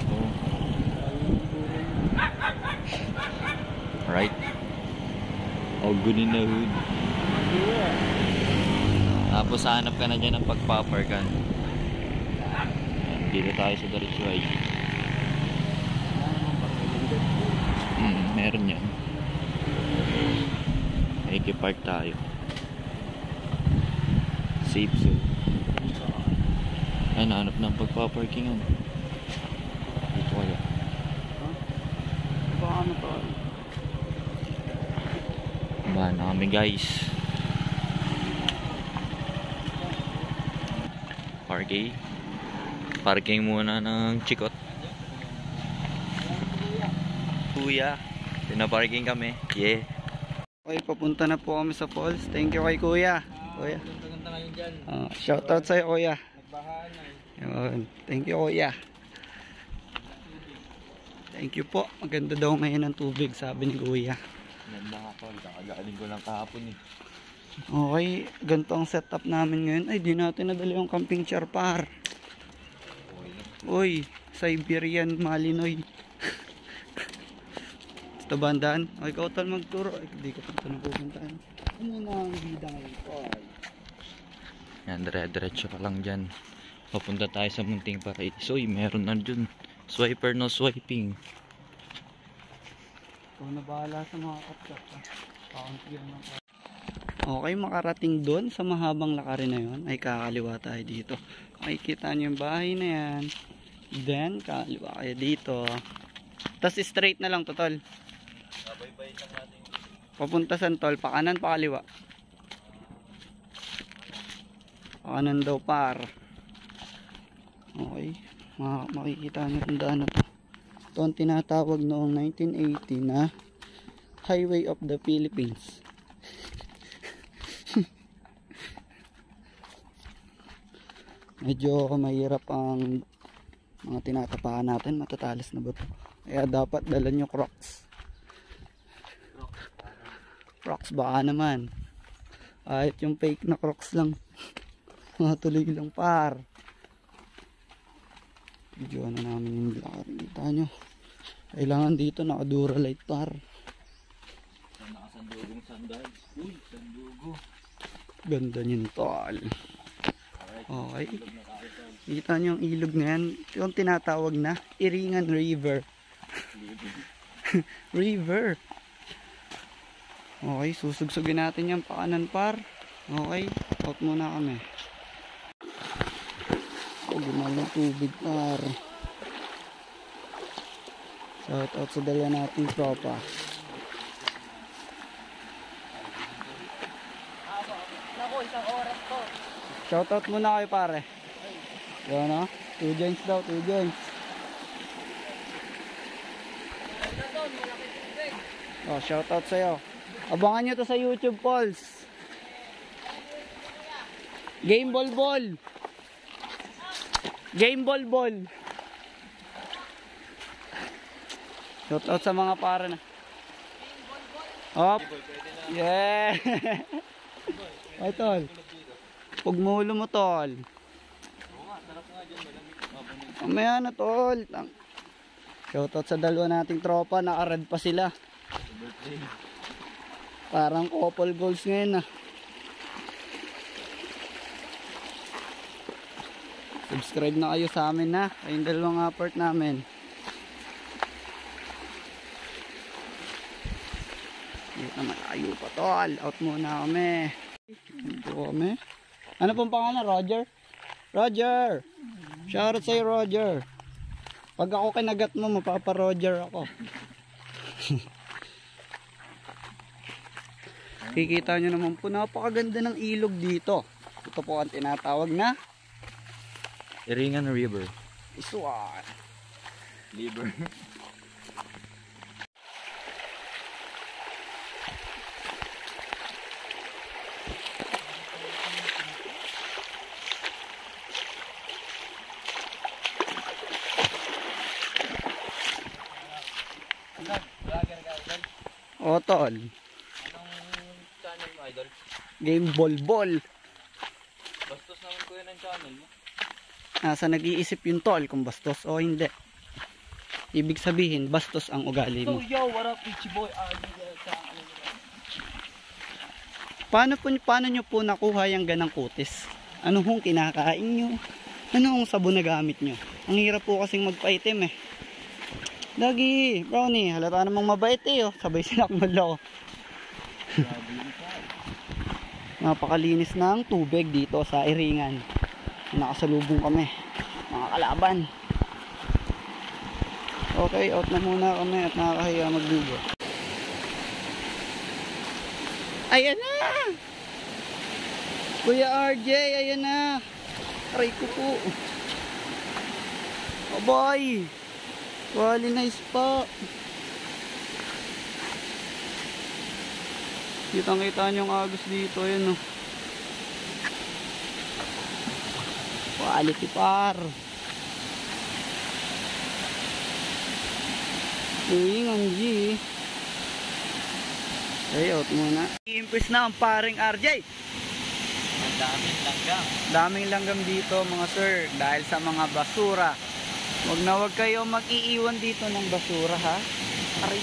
kuya. Oo. Right. Oh, good in the hood. Tapos hanap ka na dyan ng pagpaparkan. Dito tayo sa Diretso ay. Meron yan. Park tayo. Safe zone. Ay, nahanap ng pagpaparkingan. Dito kaya. Baka ano to? Bahan na kami guys. Parking muna ng Chikot. Kuya, pinaparking kami. Yeah. Okay, papunta na po kami sa falls. Thank you kay kuya. Kuya. Ganda ngayon dyan. Shoutout sa'yo kuya. Nagbahan ay. Yun. Thank you kuya. Thank you po. Maganda daw ngayon ang tubig, sabi ni kuya. Ganda nga tol, kakagaling ko lang kahapon eh. Okay, ganito ang setup namin ngayon. Ay, di natin nadali yung camping chair par. Uy, Siberian Malinoy. Ito bandaan. Ay, ikaw tal magturo. Ay, di ko pa ito napupuntaan. Ano na ang bida ngayon? Yan, dire-diretso ka lang dyan. Papunta tayo sa Munting Paraiso. Uy, meron na dyan. Swiper no swiping. Ikaw na bahala sa mga kapsat. Okay, makarating doon sa mahabang lakarin na yun ay kakaliwa tayo dito. Makikita nyo yung bahay na yan. Then, kakaliwa kayo dito. Tapos straight na lang to, tol. Papunta saan, tol? Pakanan, pakaliwa. Pakanan daw, par. Okay. Makikita nyo kung daan na to. Ito ang tinatawag noong 1980 na Highway of the Philippines. Medyo mahirap ang mga tinatapakan natin. Matatalas na ba ito? Kaya dapat dala nyo Crocs. Crocs baka naman. Kahit yung fake na Crocs lang. Matuloy lang par. Video na namin yung lakar. Kita nyo. Kailangan dito nakadura light par. Nakasandugong sandal. Uy, sandugo. Ganda nyo tol. Okay. Kita nyo yung ilog na yan. Yung tinatawag na Iringan River. River. Okay, susugsugin natin yung pakanan par. Okay, out muna kami. Gumal ng tubig par. Shout out sa dala nating tropa. Naku, isang oras to. Shout out muna kayo pare. Yun no? 2 joints daw, 2 joints. Oh, shout out sa'yo. Abangan nyo to sa YouTube, Pauls. Game ball ball. Game ball ball. Shout out sa mga para na. Hop. Yeah. Ay tol. Pag mulo mo tol. Mamaya na tol. Shout out sa dalawa nating tropa. Naka-red pa sila. Parang couple goals ngayon ah. Subscribe na kayo sa amin ha. Kayong dalawang apart namin. Dito malayo pa tol. Out muna kami. Dito kami. Ano pong pangalan? Roger? Roger! Shoutout sa'yo Roger. Pag ako kinagat mo, mapapa-Roger ako. Kikita nyo naman po, napakaganda ng ilog dito. Ito po ang tinatawag na Iringan River. Iswan. River. O tol. Anong channel mo, idol? Game ball ball. Bastos naman ko yun ang channel mo. Nasa nag-iisip yung tol kung bastos o hindi. ibig sabihin, bastos ang ugali mo. yo, what up, Ichi boy? Paano nyo po nakuha yung ganang kutis? Ano hong kinakain nyo? Ano hong sabon na gamit nyo? Ang hirap po kasing magpaitim eh. Lagi, brownie, halata namang mabait eh oh. Sabay sinakmal ako. Napakalinis ng tubig dito sa Iringan. Nakasalubong kami, mga kalaban. Okay, out na muna kami at nakakahiya magdugo. Ayan na! Kuya RJ, ayan na! Aray ko po. Oh boy! Wali nice pa. Kitang-kita nyo ang agos dito, ayan oh. Quality par. Uy, ang G. Okay, out muna. I-impress na ang paring RJ. Ang daming langgam. Daming langgam dito mga sir. Dahil sa mga basura. Wag kayo mag-iiwan dito ng basura ha. Aray.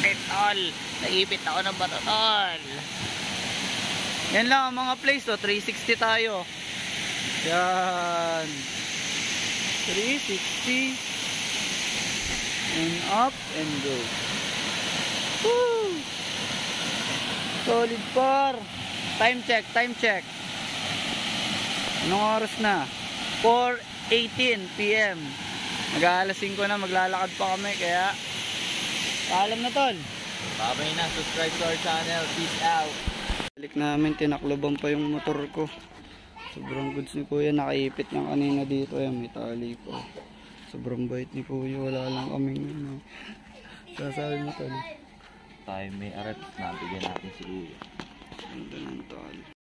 Bakit tol? Naipit ako ng bato tol. Yan lang ang mga place to. 360 tayo. Yan. 360. And up and go. Woo! Solid par. Time check. Anong oras na? 4:18 PM. Mag-aalas 5 na, maglalakad pa kami kaya paalam na tol. Babay na, subscribe to our channel. Peace out. Balik namin, tinakloban pa yung motor ko. Sobrang goods ni kuya, nakaipit niya kanina dito. Ayan, may tali po. Sobrang bait ni kuya, wala lang kaming ano. Sasabi mo tol. Tayo may arat, nabigyan natin si Kuya. Ganda ng tali.